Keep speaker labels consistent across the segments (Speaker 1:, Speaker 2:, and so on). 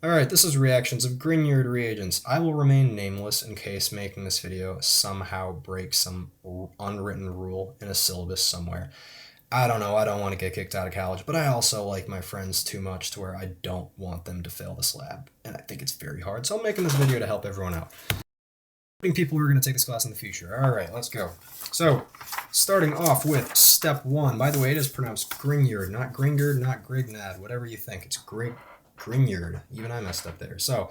Speaker 1: Alright, this is reactions of Grignard Reagents. I will remain nameless in case making this video somehow breaks some unwritten rule in a syllabus somewhere. I don't know, I don't want to get kicked out of college, but I also like my friends too much to where I don't want them to fail this lab. And I think it's very hard, so I'm making this video to help everyone out. People who are going to take this class in the future. Alright, let's go. So, starting off with step 1. By the way, it is pronounced Grignard, not Grignard, not Grignard, whatever you think. It's Grignard. Even I messed up there. So,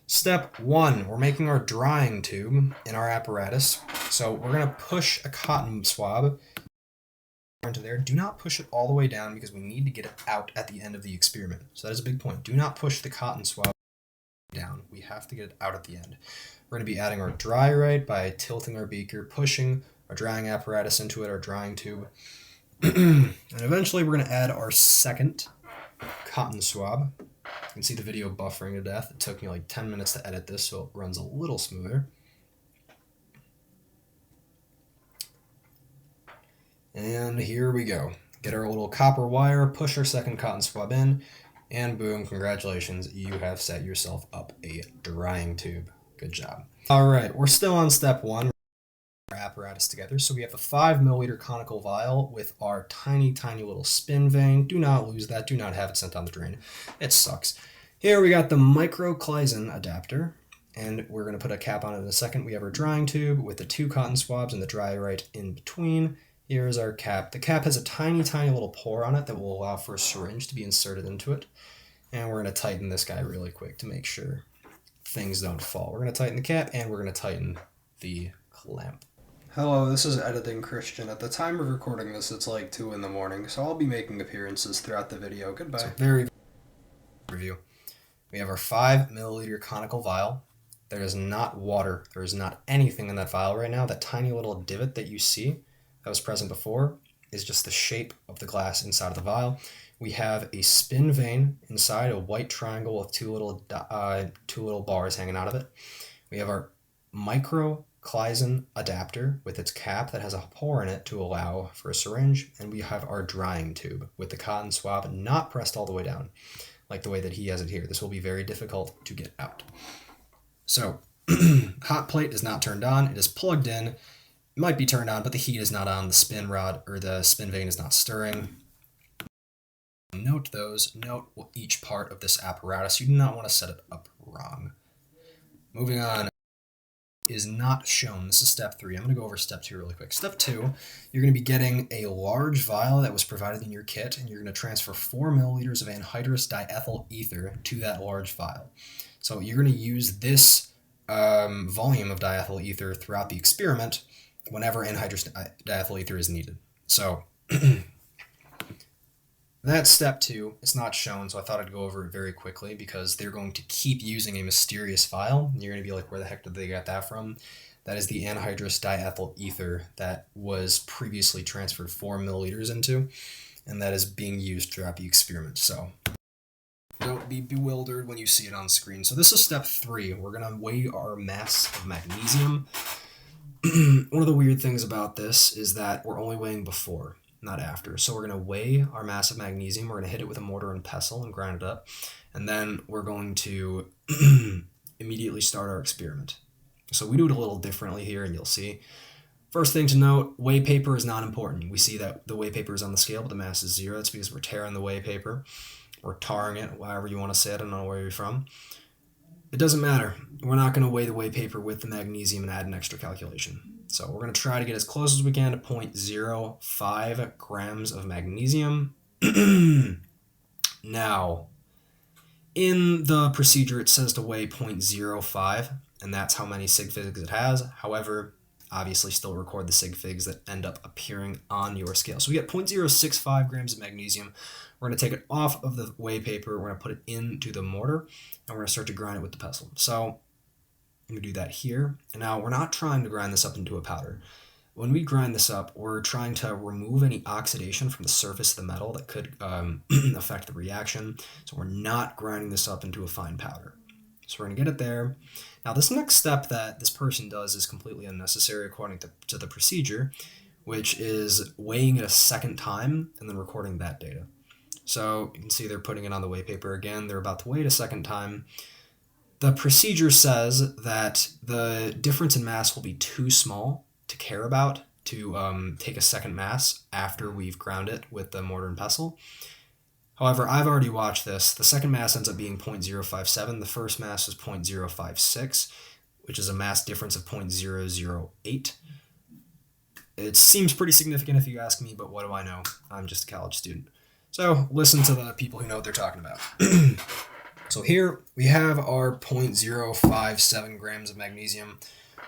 Speaker 1: step 1, we're making our drying tube in our apparatus. So, we're going to push a cotton swab into there. Do not push it all the way down because we need to get it out at the end of the experiment. So, that is a big point. Do not push the cotton swab down. We have to get it out at the end. We're going to be adding our dry right by tilting our beaker, pushing our drying apparatus into it, our drying tube. And eventually we're going to add our second cotton swab. You can see the video buffering to death. It took me like 10 minutes to edit this, so it runs a little smoother. And here we go. Get our little copper wire, push our second cotton swab in, and boom, congratulations, you have set yourself up a drying tube. Good job. Alright, we're still on step 1. Our apparatus together. So we have a 5 milliliter conical vial with our tiny little spin vane. Do not lose that. Do not have it sent down the drain. It sucks. Here we got the microclizin adapter, and we're going to put a cap on it in a second. We have our drying tube with the 2 cotton swabs and the dry right in between. Here is our cap. The cap has a tiny little pore on it that will allow for a syringe to be inserted into it. And we're going to tighten this guy really quick to make sure things don't fall. We're going to tighten the cap and we're going to tighten the clamp. Hello, this is Editing Christian. At the time of recording this, it's like 2 in the morning, so I'll be making appearances throughout the video. Goodbye. So very review. We have our 5 milliliter conical vial. There is not water. There is not anything in that vial right now. That tiny little divot that you see that was present before is just the shape of the glass inside of the vial. We have a spin vane inside, a white triangle with two little bars hanging out of it. We have our microclizin adapter with its cap that has a pore in it to allow for a syringe, and we have our drying tube with the cotton swab not pressed all the way down, like the way that he has it here. This will be very difficult to get out. So, hot plate is not turned on. It is plugged in. It might be turned on, but the heat is not on. The spin rod or the spin vane is not stirring. Note those. Note each part of this apparatus. You do not want to set it up wrong. Moving on is not shown. This is step 3. I'm going to go over step 2 really quick. Step 2, you're going to be getting a large vial that was provided in your kit, and you're going to transfer 4 milliliters of anhydrous diethyl ether to that large vial. So you're going to use this volume of diethyl ether throughout the experiment whenever anhydrous diethyl ether is needed. So that's step 2. It's not shown, so I thought I'd go over it very quickly because they're going to keep using a mysterious vial. You're going to be like, where the heck did they get that from? That is the anhydrous diethyl ether that was previously transferred 4 milliliters into, and that is being used throughout the experiment. So don't be bewildered when you see it on screen. So this is step 3. We're going to weigh our mass of magnesium. One of the weird things about this is that we're only weighing before, not after. So we're going to weigh our mass of magnesium. We're going to hit it with a mortar and pestle and grind it up. And then we're going to immediately start our experiment. So we do it a little differently here, and you'll see. First thing to note, weigh paper is not important. We see that the weigh paper is on the scale, but the mass is 0. That's because we're tearing the weigh paper. Or tarring it, however you want to say it. I don't know where you're from. It doesn't matter. We're not going to weigh the weigh paper with the magnesium and add an extra calculation. So we're going to try to get as close as we can to 0.05 grams of magnesium. Now, in the procedure, it says to weigh 0.05, and that's how many sig figs it has. However, obviously still record the sig figs that end up appearing on your scale. So we get 0.065 grams of magnesium. We're going to take it off of the weigh paper. We're going to put it into the mortar, and we're going to start to grind it with the pestle. So I'm going to do that here. And now we're not trying to grind this up into a powder. When we grind this up, we're trying to remove any oxidation from the surface of the metal that could affect the reaction. So we're not grinding this up into a fine powder. So we're going to get it there. Now this next step that this person does is completely unnecessary according to the procedure, which is weighing it a second time and then recording that data. So you can see they're putting it on the weigh paper again. They're about to weigh it a second time. The procedure says that the difference in mass will be too small to care about to take a second mass after we've ground it with the mortar and pestle. However, I've already watched this. The second mass ends up being 0.057. The first mass is 0.056, which is a mass difference of 0.008. It seems pretty significant if you ask me, but what do I know? I'm just a college student. So listen to the people who know what they're talking about. So here we have our 0.057 grams of magnesium.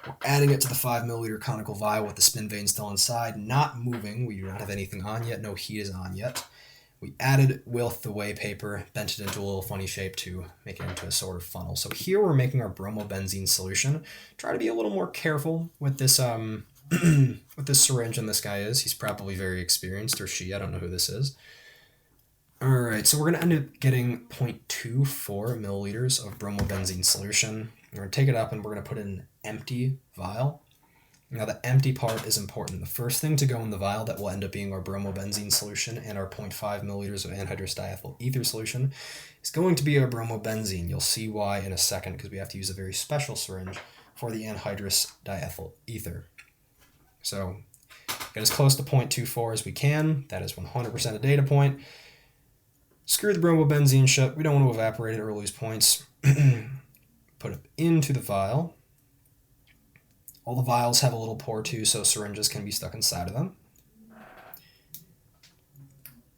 Speaker 1: We're adding it to the 5 milliliter conical vial with the spin vane still inside, not moving. We do not have anything on yet. No heat is on yet. We added with the whey paper, bent it into a little funny shape to make it into a sort of funnel. So here we're making our bromobenzene solution. Try to be a little more careful with this with this syringe, and this guy is. He's probably very experienced, or she. I don't know who this is. All right, so we're going to end up getting 0.24 milliliters of bromobenzene solution. We're going to take it up and we're going to put it in an empty vial. Now the empty part is important. The first thing to go in the vial that will end up being our bromobenzene solution and our 0.5 milliliters of anhydrous diethyl ether solution is going to be our bromobenzene. You'll see why in a second because we have to use a very special syringe for the anhydrous diethyl ether. So get as close to 0.24 as we can. That is 100% a data point. Screw the bromobenzene shut. We don't want to evaporate it or lose points. Put it into the vial. All the vials have a little pore too, so syringes can be stuck inside of them.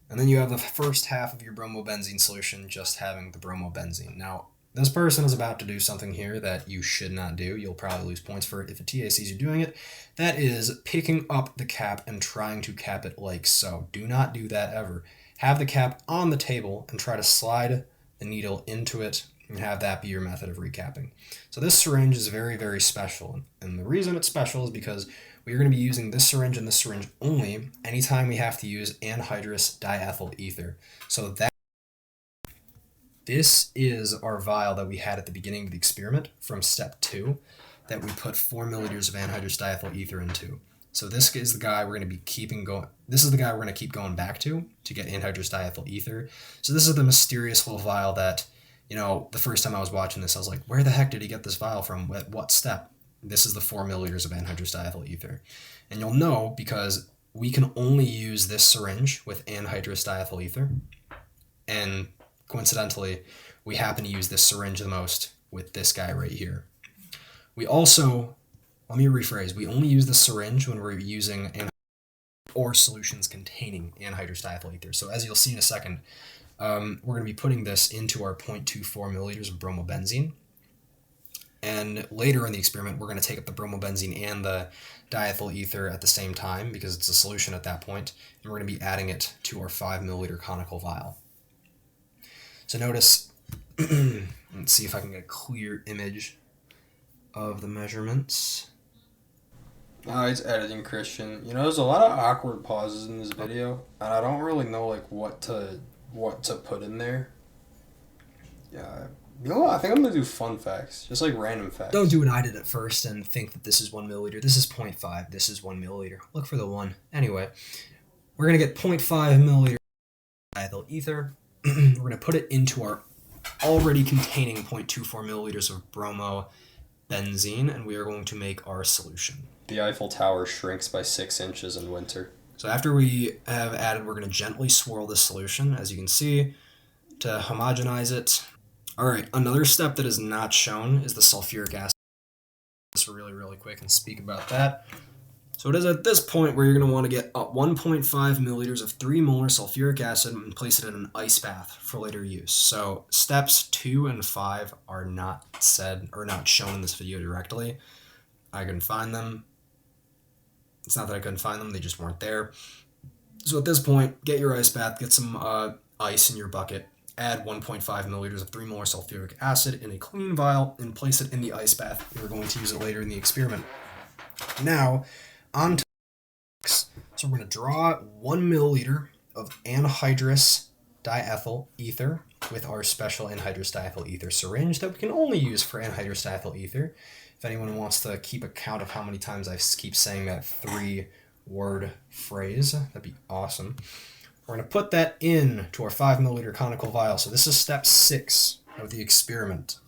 Speaker 1: And then you have the first half of your bromobenzene solution just having the bromobenzene. Now, this person is about to do something here that you should not do. You'll probably lose points for it if a TA sees you doing it. That is picking up the cap and trying to cap it like so. Do not do that ever. Have the cap on the table and try to slide the needle into it and have that be your method of recapping. So this syringe is very, very special. And the reason it's special is because we are going to be using this syringe and this syringe only anytime we have to use anhydrous diethyl ether. So this is our vial that we had at the beginning of the experiment from step 2 that we put 4 milliliters of anhydrous diethyl ether into. So this is the guy we're going to be keeping going. This is the guy we're going to keep going back to get anhydrous diethyl ether. So this is the mysterious little vial that, you know, the first time I was watching this, I was like, where the heck did he get this vial from? At what step? This is the 4 milliliters of anhydrous diethyl ether. And you'll know because we can only use this syringe with anhydrous diethyl ether. And coincidentally, we happen to use this syringe the most with this guy right here. We also, let me rephrase, we only use the syringe when we're using or solutions containing anhydrous diethyl ether. So as you'll see in a second, we're going to be putting this into our 0.24 milliliters of bromobenzene. And later in the experiment, we're going to take up the bromobenzene and the diethyl ether at the same time because it's a solution at that point, and we're going to be adding it to our 5 milliliter conical vial. So notice, let's see if I can get a clear image of the measurements.
Speaker 2: Oh, it's editing, Christian. You know, there's a lot of awkward pauses in this video, and I don't really know like what to put in there. Yeah, you know what? I think I'm gonna do fun facts, just like random facts.
Speaker 1: Don't do what I did at first and think that this is 1 milliliter. This is 0.5. This is 1 milliliter. Look for the 1. Anyway, we're gonna get 0.5 milliliter diethyl ether. We're gonna put it into our already containing 0.24 milliliters of bromobenzene, and we are going to make our solution.
Speaker 2: The Eiffel Tower shrinks by 6 inches in winter.
Speaker 1: So after we have added, we're going to gently swirl the solution, as you can see, to homogenize it. All right, another step that is not shown is the sulfuric acid. Just really, really quick and speak about that. So it is at this point where you're going to want to get 1.5 milliliters of 3 molar sulfuric acid and place it in an ice bath for later use. So steps 2 and 5 are not said or not shown in this video directly. I couldn't find them. It's not that I couldn't find them, they just weren't there. So at this point, get your ice bath, get some ice in your bucket, add 1.5 milliliters of 3 molar sulfuric acid in a clean vial, and place it in the ice bath. We're going to use it later in the experiment. Now, on to so we're going to draw 1 milliliter of anhydrous diethyl ether with our special anhydrous diethyl ether syringe that we can only use for anhydrous diethyl ether. If anyone wants to keep a count of how many times I keep saying that 3-word phrase, that'd be awesome. We're going to put that in to our 5 milliliter conical vial. So this is step 6 of the experiment.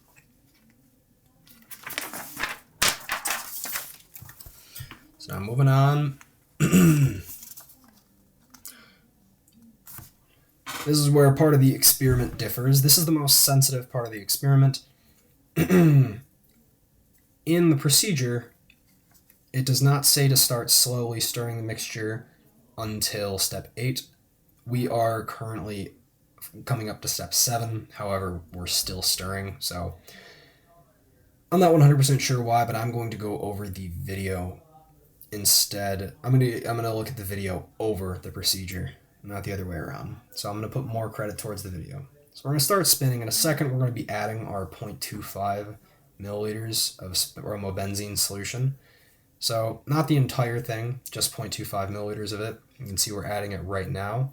Speaker 1: So now moving on. This is where part of the experiment differs. This is the most sensitive part of the experiment. In the procedure, it does not say to start slowly stirring the mixture until step 8. We are currently coming up to step 7. However, we're still stirring. So I'm not 100% sure why, but I'm going to go over the video instead. I'm gonna look at the video over the procedure, not the other way around. So I'm gonna put more credit towards the video. So we're gonna start spinning. In a second, we're gonna be adding our 0.25 milliliters of bromobenzene solution. So not the entire thing, just 0.25 milliliters of it. You can see we're adding it right now.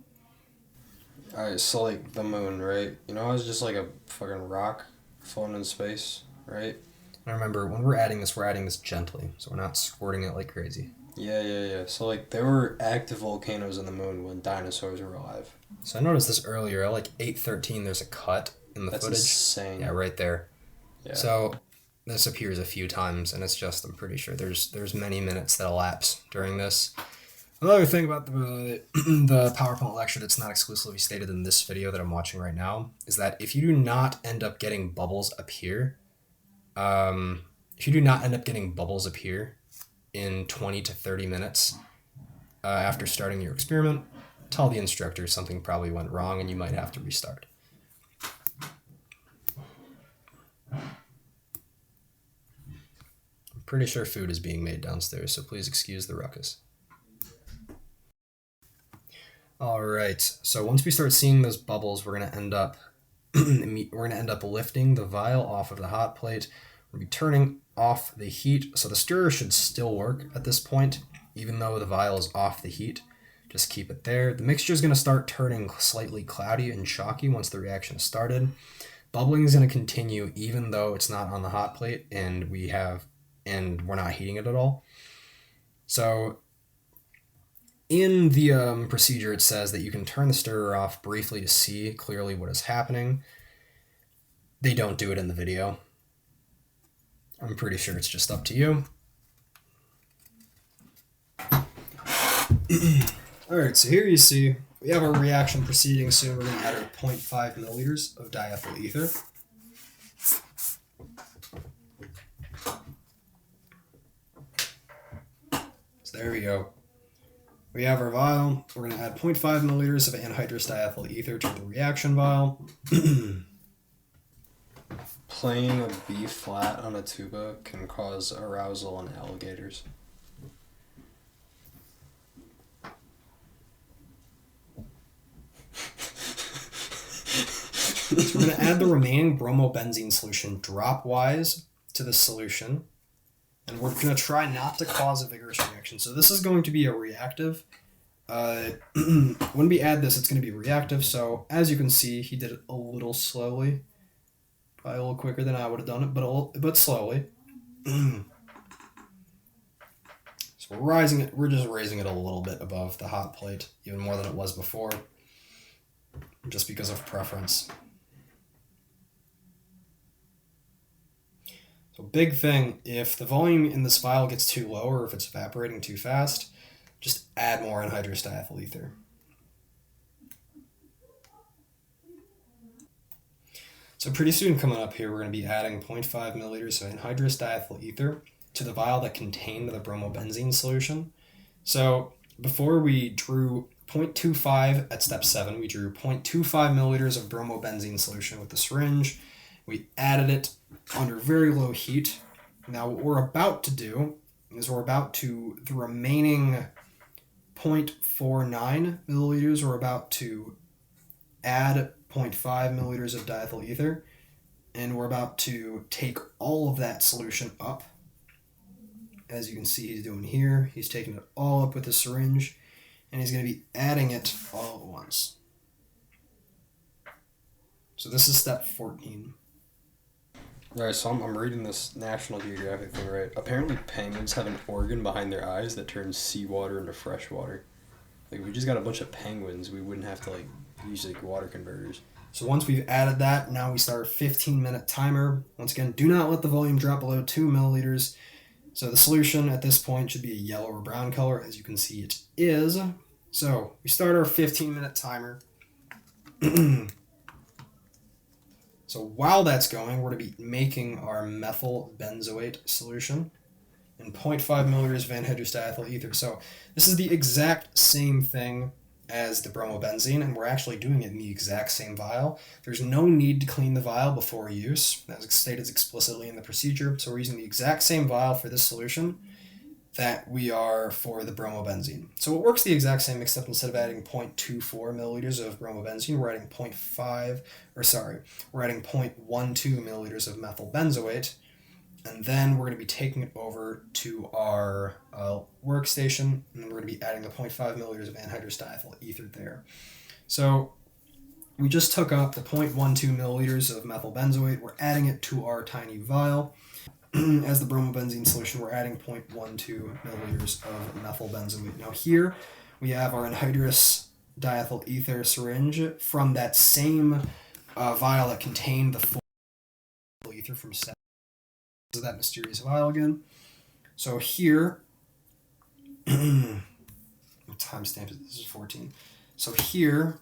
Speaker 2: Alright, so like the moon, right? You know, it's just like a fucking rock floating in space, right?
Speaker 1: And remember, when we're adding this gently, so we're not squirting it like crazy.
Speaker 2: Yeah. So like there were active volcanoes in the moon when dinosaurs were alive.
Speaker 1: So I noticed this earlier, at like 8:13, there's a cut in the
Speaker 2: That's
Speaker 1: footage.
Speaker 2: insane.
Speaker 1: Yeah, right there.
Speaker 2: Yeah.
Speaker 1: So this appears a few times, and it's just, I'm pretty sure there's many minutes that elapse during this. Another thing about the PowerPoint lecture that's not exclusively stated in this video that I'm watching right now is that if you do not end up getting bubbles appear, in 20 to 30 minutes after starting your experiment, tell the instructor something probably went wrong and you might have to restart. I'm pretty sure food is being made downstairs, so please excuse the ruckus. All right, so once we start seeing those bubbles, we're gonna end up lifting the vial off of the hot plate. We're gonna be turning off the heat, so the stirrer should still work at this point, even though the vial is off the heat. Just keep it there. The mixture is gonna start turning slightly cloudy and chalky once the reaction has started. Bubbling is gonna continue even though it's not on the hot plate and we're not heating it at all. So in the procedure, it says that you can turn the stirrer off briefly to see clearly what is happening. They don't do it in the video. I'm pretty sure it's just up to you. Alright, so here you see we have our reaction proceeding soon. We're going to add our 0.5 milliliters of diethyl ether. So there we go. We have our vial. We're going to add 0.5 milliliters of anhydrous diethyl ether to the reaction vial.
Speaker 2: Playing a B flat on a tuba can cause arousal in alligators.
Speaker 1: So we're going to add the remaining bromobenzene solution dropwise to the solution. And we're going to try not to cause a vigorous reaction. So this is going to be a reactive. When we add this, it's going to be reactive. So as you can see, he did it a little slowly. Probably a little quicker than I would have done it, but slowly. So we're just raising it a little bit above the hot plate, even more than it was before, just because of preference. So big thing, if the volume in this vial gets too low or if it's evaporating too fast, just add more anhydrous diethyl ether. So pretty soon coming up here, we're going to be adding 0.5 milliliters of anhydrous diethyl ether to the vial that contained the bromobenzene solution. So before we drew 0.25 at step 7, we drew 0.25 milliliters of bromobenzene solution with the syringe. We added it under very low heat. Now what we're about to do is the remaining 0.49 milliliters, we're about to add 0.5 milliliters of diethyl ether, and we're about to take all of that solution up. As you can see he's doing here, he's taking it all up with the syringe, and he's going to be adding it all at once. So this is step 14.
Speaker 2: Alright, so I'm reading this National Geographic thing, right? Apparently penguins have an organ behind their eyes that turns seawater into fresh water. Like, we just got a bunch of penguins. We wouldn't have to, like, use, like, water converters.
Speaker 1: So once we've added that, now we start a 15-minute timer. Once again, do not let the volume drop below 2 milliliters. So the solution at this point should be a yellow or brown color. As you can see, it is. So we start our 15-minute timer. So while that's going, we're going to be making our methyl benzoate solution in 0.5 milliliters of anhydrous diethyl ether. So this is the exact same thing as the bromobenzene, and we're actually doing it in the exact same vial. There's no need to clean the vial before use, as stated explicitly in the procedure. So we're using the exact same vial for this solution that we are for the bromobenzene. So it works the exact same, except instead of adding 0.24 milliliters of bromobenzene, we're adding we're adding 0.12 milliliters of methyl benzoate. And then we're going to be taking it over to our workstation, and we're going to be adding the 0.5 milliliters of anhydrous diethyl ether there. So we just took up the 0.12 milliliters of methyl benzoate. We're adding it to our tiny vial. As the bromobenzene solution, we're adding 0.12 milliliters of methyl benzoate. Now here we have our anhydrous diethyl ether syringe from that same vial that contained the full ether from step. That mysterious vial again. So here, timestamp is this is 14. So here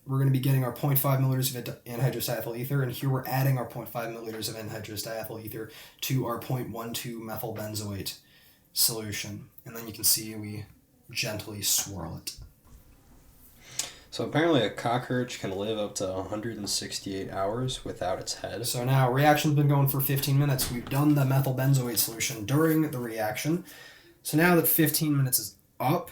Speaker 1: we're going to be getting our 0.5 milliliters of anhydrous diethyl ether, and here we're adding our 0.5 milliliters of anhydrous diethyl ether to our 0.12 methyl benzoate solution. And then you can see we gently swirl it.
Speaker 2: So apparently a cockroach can live up to 168 hours without its head.
Speaker 1: So now reaction's been going for 15 minutes. We've done the methyl benzoate solution during the reaction. So now that 15 minutes is up,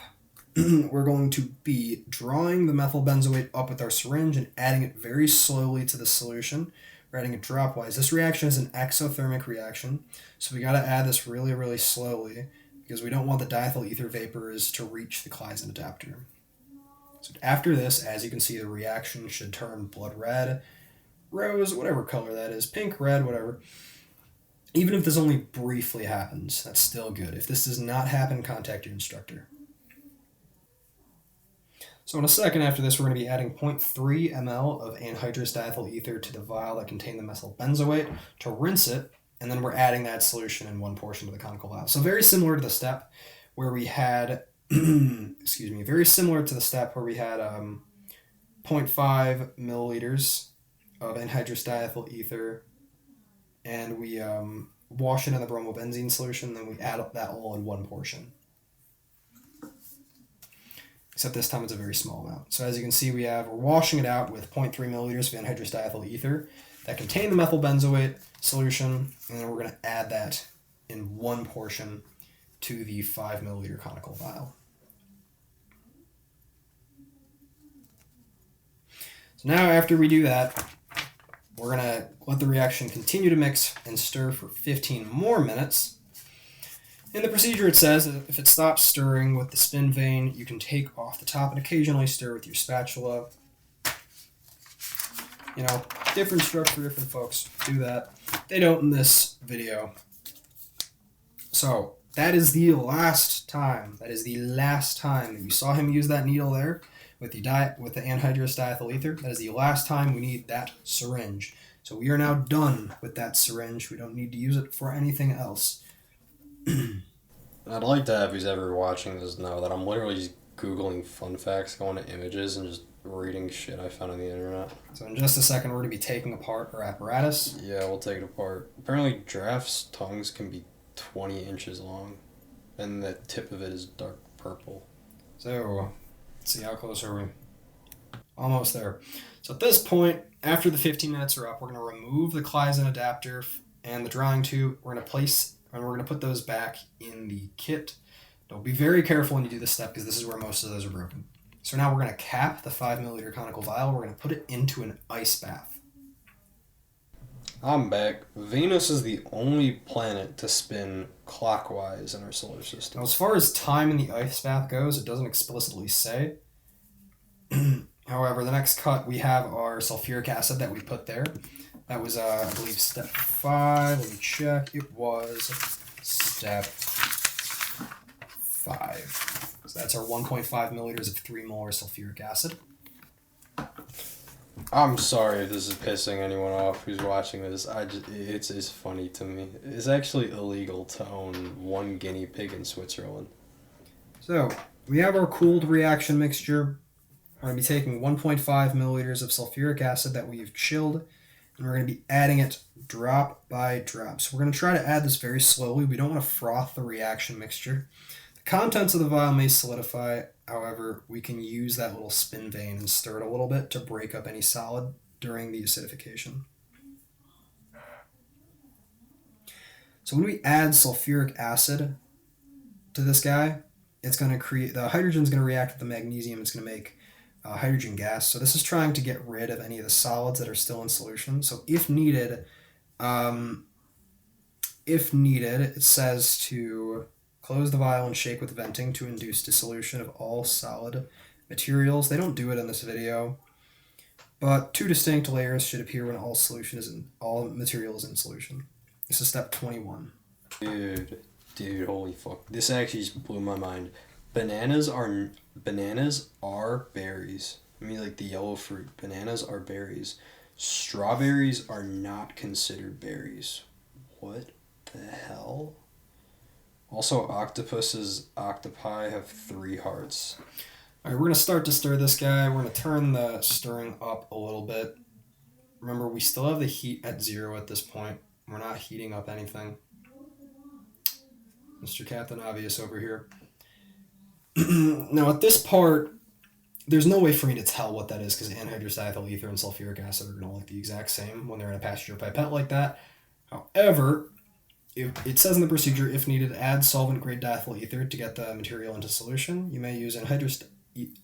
Speaker 1: we're going to be drawing the methyl benzoate up with our syringe and adding it very slowly to the solution. We're adding it dropwise. This reaction is an exothermic reaction, so we got to add this really, really slowly because we don't want the diethyl ether vapors to reach the Kleisen adapter. So after this, as you can see, the reaction should turn blood red, rose, whatever color that is, pink, red, whatever. Even if this only briefly happens, that's still good. If this does not happen, contact your instructor. So in a second after this, we're going to be adding 0.3 ml of anhydrous diethyl ether to the vial that contained the methyl benzoate to rinse it, and then we're adding that solution in one portion to the conical vial. So very similar to the step where we had very similar to the step where we had 0.5 milliliters of anhydrous diethyl ether, and we wash it in the bromobenzene solution, then we add up that all in one portion. Except this time it's a very small amount. So as you can see, we're washing it out with 0.3 milliliters of anhydrous diethyl ether that contain the methyl benzoate solution, and then we're going to add that in one portion to the 5 milliliter conical vial. So now after we do that, we're going to let the reaction continue to mix and stir for 15 more minutes. In the procedure it says that if it stops stirring with the spin vane, you can take off the top and occasionally stir with your spatula. You know, different strokes for different folks. Do that. They don't in this video. So that is the last time. That is the last time that you saw him use that needle there with the anhydrous diethyl ether. That is the last time we need that syringe. So we are now done with that syringe. We don't need to use it for anything else.
Speaker 2: I'd like to have who's ever watching this know that I'm literally just Googling fun facts, going to images, and just reading shit I found on the internet.
Speaker 1: So in just a second, we're going to be taking apart our apparatus.
Speaker 2: Yeah, we'll take it apart. Apparently, giraffes' tongues can be 20 inches long, and the tip of it is dark purple.
Speaker 1: So, let's see, how close are we? Almost there. So at this point, after the 15 minutes are up, we're going to remove the Kleisen adapter and the drying tube. We're going to put those back in the kit. Don't be very careful when you do this step because this is where most of those are broken. So now we're going to cap the 5 milliliter conical vial. We're going to put it into an ice bath.
Speaker 2: I'm back. Venus is the only planet to spin clockwise in our solar system.
Speaker 1: Now, as far as time in the ice bath goes, it doesn't explicitly say. However, the next cut, we have our sulfuric acid that we put there. That was, I believe, step 5. Let me check. It was step 5. So that's our 1.5 milliliters of 3 molar sulfuric acid.
Speaker 2: I'm sorry if this is pissing anyone off who's watching this. It's funny to me. It's actually illegal to own one guinea pig in Switzerland.
Speaker 1: So we have our cooled reaction mixture. We're going to be taking 1.5 milliliters of sulfuric acid that we've chilled, and we're going to be adding it drop by drop. So we're going to try to add this very slowly. We don't want to froth the reaction mixture. The contents of the vial may solidify. However, we can use that little spin vane and stir it a little bit to break up any solid during the acidification. So when we add sulfuric acid to this guy, it's going to create, the hydrogen is going to react with the magnesium. It's going to make hydrogen gas. So this is trying to get rid of any of the solids that are still in solution. So if needed, it says to close the vial and shake with venting to induce dissolution of all solid materials. They don't do it in this video, but 2 distinct layers should appear when all material is in solution. This is step 21.
Speaker 2: Dude, holy fuck! This actually just blew my mind. Bananas are berries. I mean, like the yellow fruit. Bananas are berries. Strawberries are not considered berries. What the hell? Also, octopi have 3 hearts.
Speaker 1: All right, we're going to start to stir this guy. We're going to turn the stirring up a little bit. Remember, we still have the heat at 0 at this point. We're not heating up anything. Mr. Captain Obvious over here. Now, at this part, there's no way for me to tell what that is because anhydrous diethyl ether and sulfuric acid are going to look the exact same when they're in a passenger pipette like that. However, it says in the procedure, if needed, add solvent-grade diethyl ether to get the material into solution. You may use anhydrous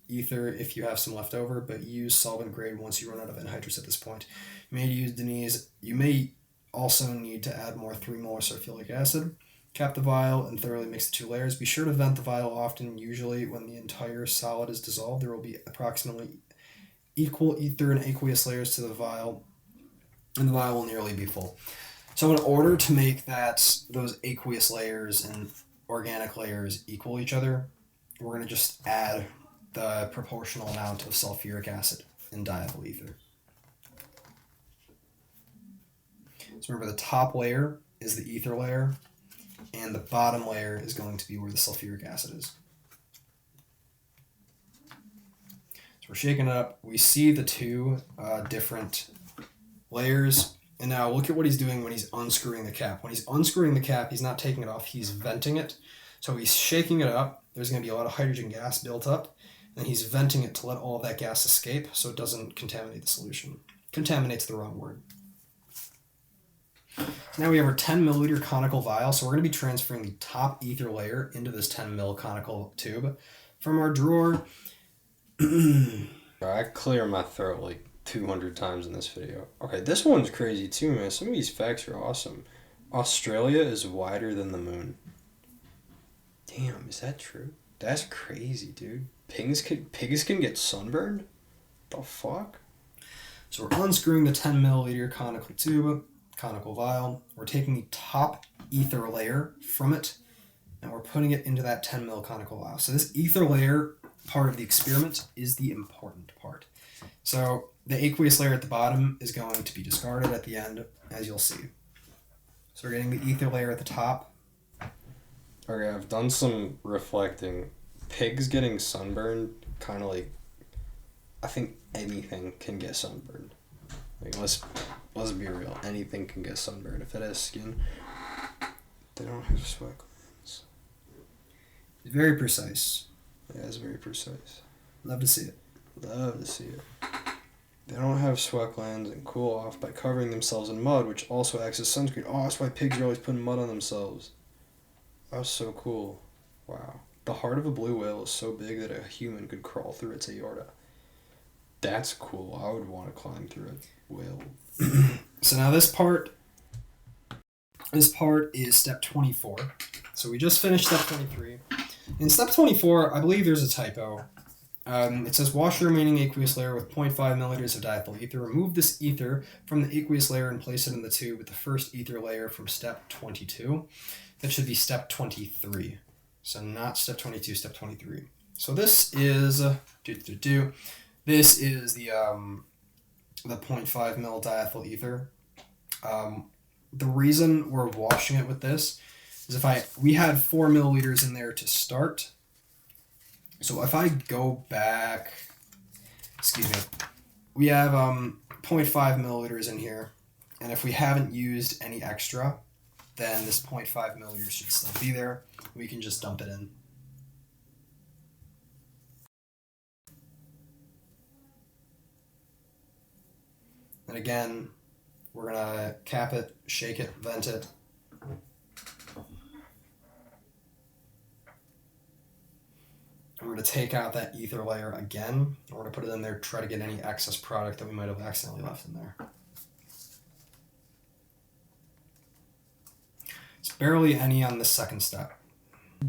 Speaker 1: ether if you have some left over, but use solvent-grade once you run out of anhydrous at this point. You may use Denise. You may also need to add more 3 molar sulfuric acid. Cap the vial and thoroughly mix the 2 layers. Be sure to vent the vial often. Usually when the entire solid is dissolved, there will be approximately equal ether and aqueous layers to the vial, and the vial will nearly be full. So in order to make those aqueous layers and organic layers equal each other, we're going to just add the proportional amount of sulfuric acid and diethyl ether. So remember, the top layer is the ether layer, and the bottom layer is going to be where the sulfuric acid is. So we're shaking it up. We see the 2 different layers. And now look at what he's doing when he's unscrewing the cap. When he's unscrewing the cap, he's not taking it off, he's venting it. So he's shaking it up. There's going to be a lot of hydrogen gas built up. And he's venting it to let all of that gas escape so it doesn't contaminate the solution. Contaminate's the wrong word. So now we have our 10 milliliter conical vial. So we're going to be transferring the top ether layer into this 10 ml conical tube from our drawer.
Speaker 2: I clear my throat like 200 times in this video. Okay, this one's crazy too, man. Some of these facts are awesome. Australia is wider than the moon. Damn, is that true? That's crazy, dude. Pigs can get sunburned? The fuck?
Speaker 1: So we're unscrewing the 10 milliliter conical vial. We're taking the top ether layer from it, and we're putting it into that 10 ml conical vial. So this ether layer part of the experiment is the important part. So the aqueous layer at the bottom is going to be discarded at the end, as you'll see. So we're getting the ether layer at the top.
Speaker 2: Okay, I've done some reflecting. Pigs getting sunburned, kind of like, I think anything can get sunburned. Like, let's be real. Anything can get sunburned. If it has skin, they don't have sweat glands.
Speaker 1: Very precise.
Speaker 2: Yeah, it's very precise.
Speaker 1: Love to see it.
Speaker 2: Love to see it. They don't have sweat glands and cool off by covering themselves in mud, which also acts as sunscreen. Oh, that's why pigs are always putting mud on themselves. That's so cool. Wow. The heart of a blue whale is so big that a human could crawl through its aorta. That's cool. I would want to climb through a whale.
Speaker 1: So now this part is step 24. So we just finished step 23. In step 24, I believe there's a typo. It says wash the remaining aqueous layer with 0.5 milliliters of diethyl ether. Remove this ether from the aqueous layer and place it in the tube with the first ether layer from step 22. That should be step 23. So not step 22, step 23. So this is this is the 0.5 ml diethyl ether. The reason we're washing it with this is we had 4 milliliters in there to start. So if I go back, we have 0.5 milliliters in here, and if we haven't used any extra, then this 0.5 milliliters should still be there. We can just dump it in. And again, we're gonna cap it, shake it, vent it. And we're gonna take out that ether layer again. And we're gonna put it in there, try to get any excess product that we might have accidentally left in there. It's barely any on this second step.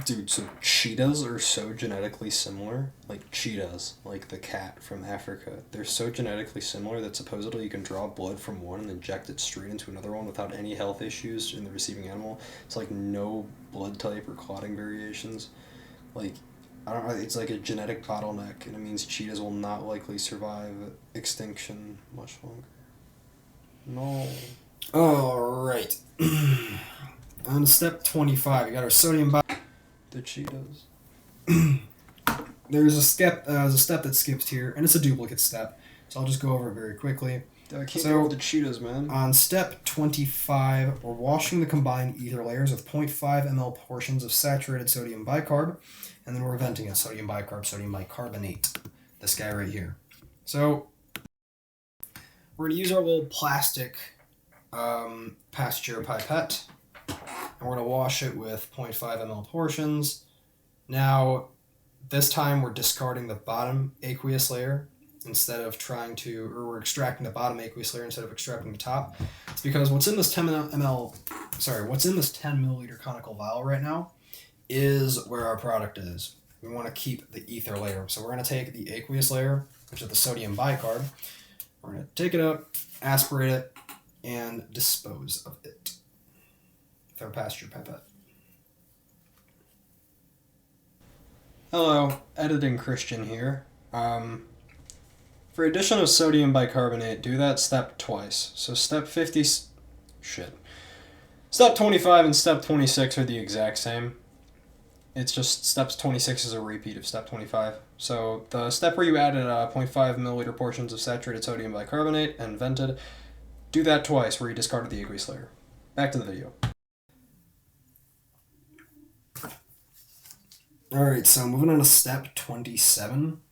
Speaker 2: Dude, so cheetahs are so genetically similar. Like cheetahs, like the cat from Africa. They're so genetically similar that supposedly you can draw blood from one and inject it straight into another one without any health issues in the receiving animal. It's like no blood type or clotting variations. Like, I don't know, it's like a genetic bottleneck, and it means cheetahs will not likely survive extinction much longer. No.
Speaker 1: Alright. On step 25, we got our sodium
Speaker 2: The cheetahs.
Speaker 1: There's a step that skips here, and it's a duplicate step, so I'll just go over it very quickly.
Speaker 2: I can't go with the cheetahs, man.
Speaker 1: On step 25, we're washing the combined ether layers with 0.5 ml portions of saturated sodium bicarb, and then we're venting it, sodium bicarb, sodium bicarbonate, this guy right here. So we're going to use our little plastic pasteur pipette, and we're going to wash it with 0.5 ml portions. Now, this time we're discarding the bottom aqueous layer we're extracting the bottom aqueous layer instead of extracting the top. It's because what's in this 10 milliliter conical vial right now is where our product is. We want to keep the ether layer. So we're going to take the aqueous layer, which is the sodium bicarb. We're going to take it up, aspirate it, and dispose of it with our pasture pipette.
Speaker 2: Hello, Editing Christian here. For addition of sodium bicarbonate, do that step twice. So step 25 and step 26 are the exact same. It's just steps 26 is a repeat of step 25. So the step where you added 0.5 milliliter portions of saturated sodium bicarbonate and vented, do that twice where you discarded the aqueous layer. Back to the video.
Speaker 1: Alright, so moving on to step 27.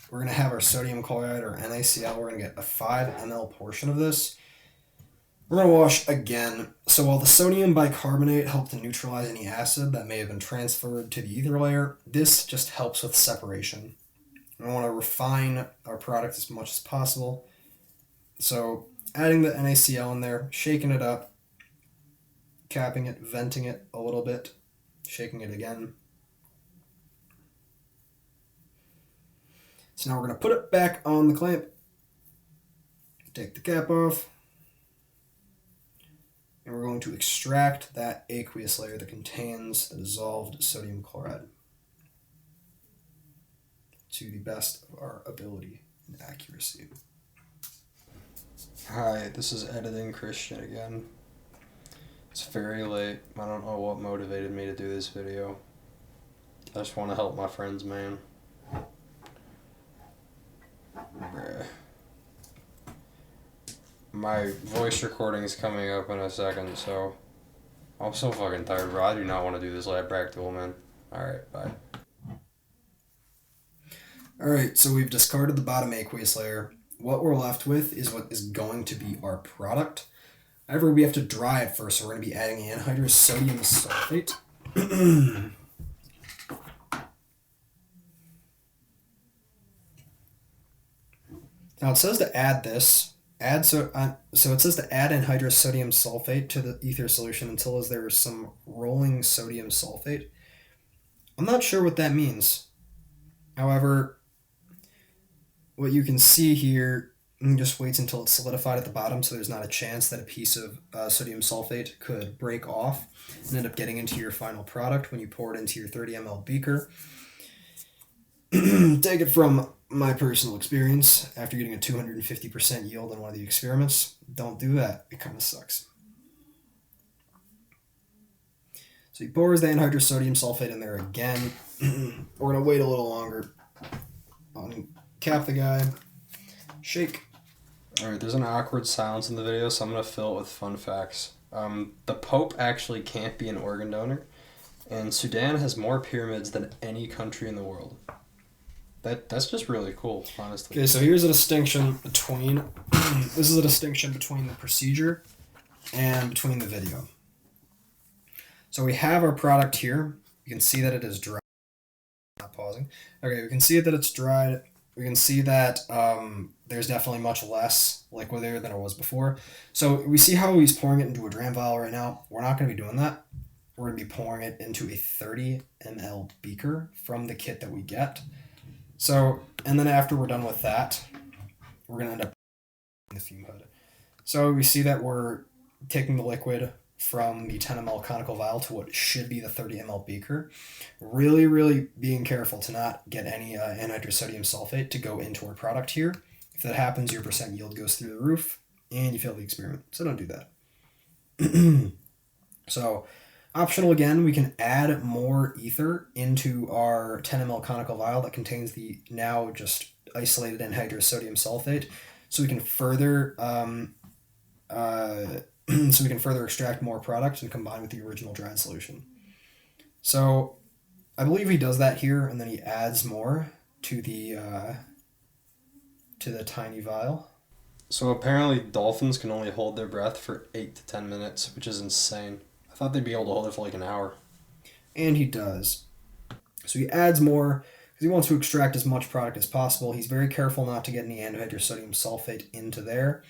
Speaker 1: We're going to have our sodium chloride, or NaCl. We're going to get a 5 ml portion of this. We're going to wash again. So while the sodium bicarbonate helped to neutralize any acid that may have been transferred to the ether layer, this just helps with separation. We want to refine our product as much as possible. So adding the NaCl in there, shaking it up, capping it, venting it a little bit, shaking it again. So now we're going to put it back on the clamp, take the cap off, and we're going to extract that aqueous layer that contains the dissolved sodium chloride to the best of our ability and accuracy.
Speaker 2: Hi, this is Editing Christian again. It's very late. I don't know what motivated me to do this video. I just want to help my friends, man. Bruh. My voice recording is coming up in a second, so I'm so fucking tired, bro. I do not want to do this lab practical, man. Alright, bye.
Speaker 1: Alright, so we've discarded the bottom aqueous layer. What we're left with is what is going to be our product. However, we have to dry it first, so we're going to be adding anhydrous sodium sulfate. Now it says to add this. So it says to add anhydrous sodium sulfate to the ether solution until there is some rolling sodium sulfate. I'm not sure what that means. However, what you can see here, just waits until it's solidified at the bottom, so there's not a chance that a piece of sodium sulfate could break off and end up getting into your final product when you pour it into your 30 ml beaker. take it from my personal experience, after getting a 250% yield on one of the experiments, don't do that. It kind of sucks. So he pours the anhydrous sodium sulfate in there again. We're going to wait a little longer. Cap the guy. Shake.
Speaker 2: Alright, there's an awkward silence in the video, so I'm going to fill it with fun facts. The Pope actually can't be an organ donor, and Sudan has more pyramids than any country in the world. That's just really cool, honestly.
Speaker 1: Okay, so here's a distinction between this is a distinction between the procedure and between the video. So we have our product here. You can see that it is dry. Not pausing. Okay, we can see that it's dried. We can see that there's definitely much less liquid there than it was before. So we see how he's pouring it into a dram vial right now. We're not going to be doing that. We're going to be pouring it into a 30 ml beaker from the kit that we get. So, and then after we're done with that, we're going to end up in the fume hood. So we see that we're taking the liquid from the 10 ml conical vial to what should be the 30 ml beaker. Really, really being careful to not get any anhydrous sodium sulfate to go into our product here. If that happens, your percent yield goes through the roof and you fail the experiment. So don't do that. So, optional again, we can add more ether into our 10 ml conical vial that contains the now just isolated anhydrous sodium sulfate, so we can further extract more product and combine with the original dried solution. So I believe he does that here, and then he adds more to the tiny vial.
Speaker 2: So apparently dolphins can only hold their breath for 8 to 10 minutes, which is insane. I thought they'd be able to hold it for like an hour.
Speaker 1: And he does. So he adds more because he wants to extract as much product as possible. He's very careful not to get any anhydrous sodium sulfate into there.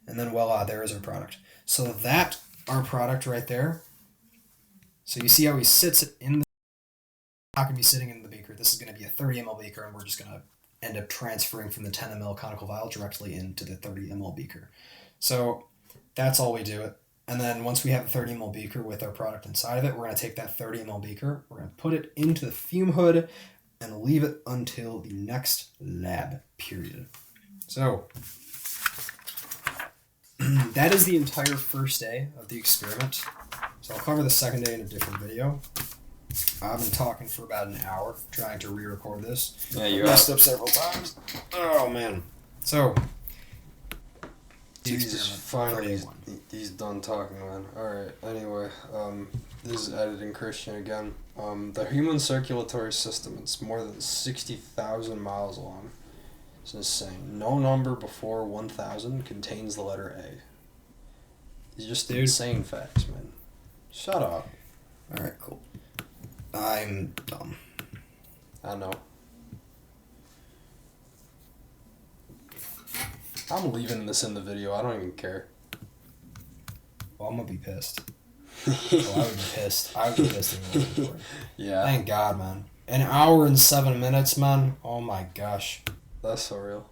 Speaker 1: And then voila, there is our product. So that, our product right there. So you see how he sits it in the... Not going to be sitting in the beaker. This is going to be a 30 ml beaker, and we're just going to end up transferring from the 10 ml conical vial directly into the 30 ml beaker. So that's all we do. And then once we have a 30 ml beaker with our product inside of it, we're going to take that 30 ml beaker, we're going to put it into the fume hood and leave it until the next lab period. So that is the entire first day of the experiment. So I'll cover the second day in a different video. I've been talking for about an hour trying to re-record this.
Speaker 2: Yeah, you
Speaker 1: messed up several times. Oh man. So
Speaker 2: Jesus, finally, he's done talking, man. Alright, anyway, this is editing Christian again. The human circulatory system, it's more than 60,000 miles long. It's insane. No number before 1,000 contains the letter A. It's just insane facts, man. Shut up.
Speaker 1: Alright, cool. I'm dumb.
Speaker 2: I know. I'm leaving this in the video. I don't even care.
Speaker 1: Well, I'm gonna be pissed. Oh, I would be pissed. I would be pissed in the
Speaker 2: Yeah.
Speaker 1: Thank God, man. An hour and 7 minutes, man. Oh my gosh.
Speaker 2: That's so real.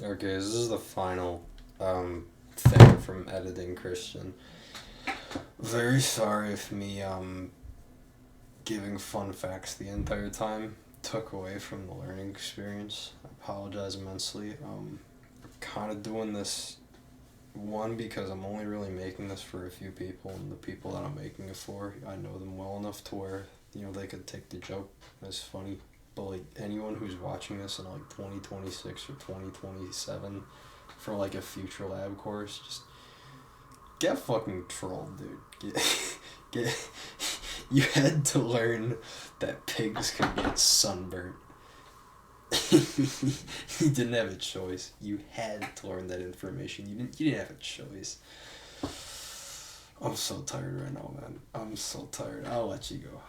Speaker 2: Okay, this is the final thing from editing Christian. Very sorry if me giving fun facts the entire time took away from the learning experience. I apologize immensely. Kind of doing this, one, because I'm only really making this for a few people, and the people that I'm making it for, I know them well enough to where, they could take the joke as funny. But like anyone who's watching this in like 2026 or 2027 for like a future lab course, just get fucking trolled, dude. Get you had to learn that pigs can get sunburnt. You didn't have a choice. You had to learn that information. You didn't have a choice. I'm so tired right now, man. I'm so tired. I'll let you go.